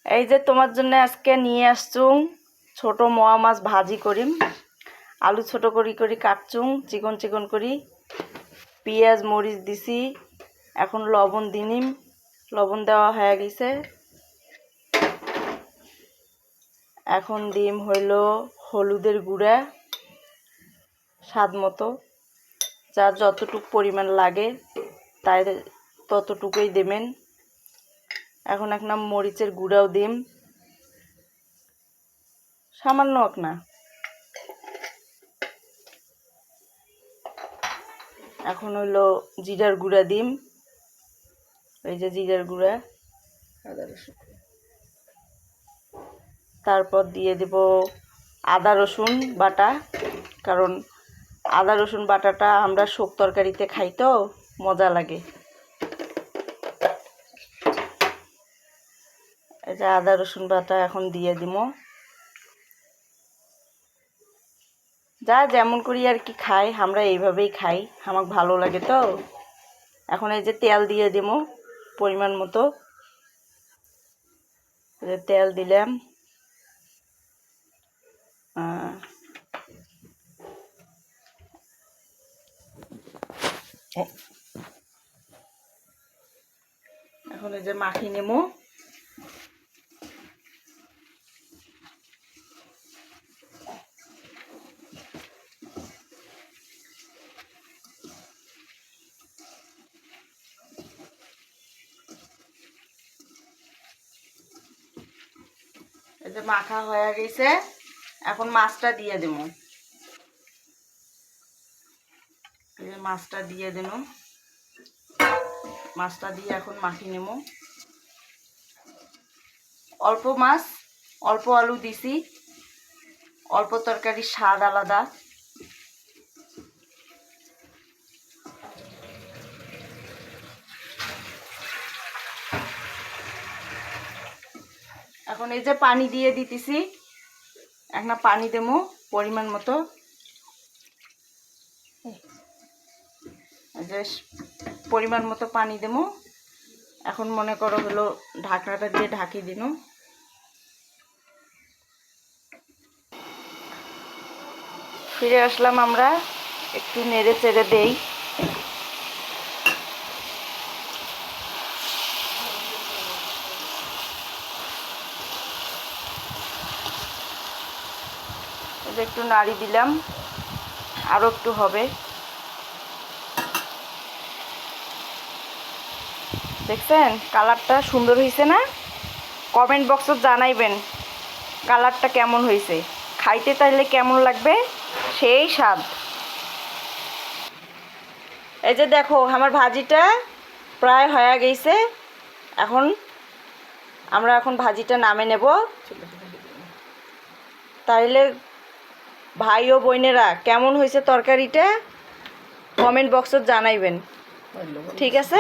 এই যে তোমার জন্য আজকে নিয়ে আসছুং ছোট মোয়া মাছ ভাজি করিম। আলু ছোট করি করি কাটছুং চিকন চিকন করি। পেঁয়াজ মরিচ দিছি, এখন লবণ দিনিম। লবণ দেওয়া হয়ে গেছে। এখন দিম হইল হলুদের গুঁড়া স্বাদ মতো, যার যতটুকু পরিমাণ লাগে তাই ততটুকুই দেবেন। এখন এক নাম মরিচের গুঁড়াও দিম, সামান্য এক না। এখন হইল জিরার গুঁড়া দিম, এই যে জিরার গুঁড়া। তারপর দিয়ে দেব আদা রসুন বাটা, কারণ আদা রসুন বাটাটা আমরা শোক তরকারিতে খাই তো মজা লাগে। এই যে আদা রসুন বাটা এখন দিয়ে দিব, যা যেমন করি আর কি খাই, আমরা এইভাবেই খাই, আমার ভালো লাগে তো। এখন এই যে তেল দিয়ে দিব পরিমাণ মতো, তেল দিলাম। এখন এই যে মাখি নেব। এই যে মাখা হয়ে গেছে, এখন মাছটা দিয়ে দেব। এই যে মাছটা দিয়ে দেব, মাছটা দিয়ে এখন মাখি নেব। অল্প মাছ অল্প আলু দিছি, অল্প তরকারির স্বাদ আলাদা। এখন এই যে পানি দিয়ে দিতেছি, একটা পানি দেবো পরিমাণ মতো। এই যে পরিমাণ মতো পানি দেবো। এখন মনে করো হলো ঢাকনাটা দিয়ে ঢাকি দিন। ফিরে আসলাম আমরা, একটু নেড়ে চেড়ে দেই। একটু নাড়ি দিলাম, আরও একটু হবে। দেখছেন কালারটা সুন্দর হয়েছে না? কমেন্ট বক্সত জানাইবেন কালারটা কেমন হয়েছে, খাইতে তাইলে কেমন লাগবে সেই স্বাদ। এই যে দেখো আমার ভাজিটা প্রায় হয়ে গেছে। এখন ভাজিটা নামে নেব। তাইলে ভাই ও বোনেরা কেমন হয়েছে তরকারিটা কমেন্ট বক্সত জানাইবেন, ঠিক আছে?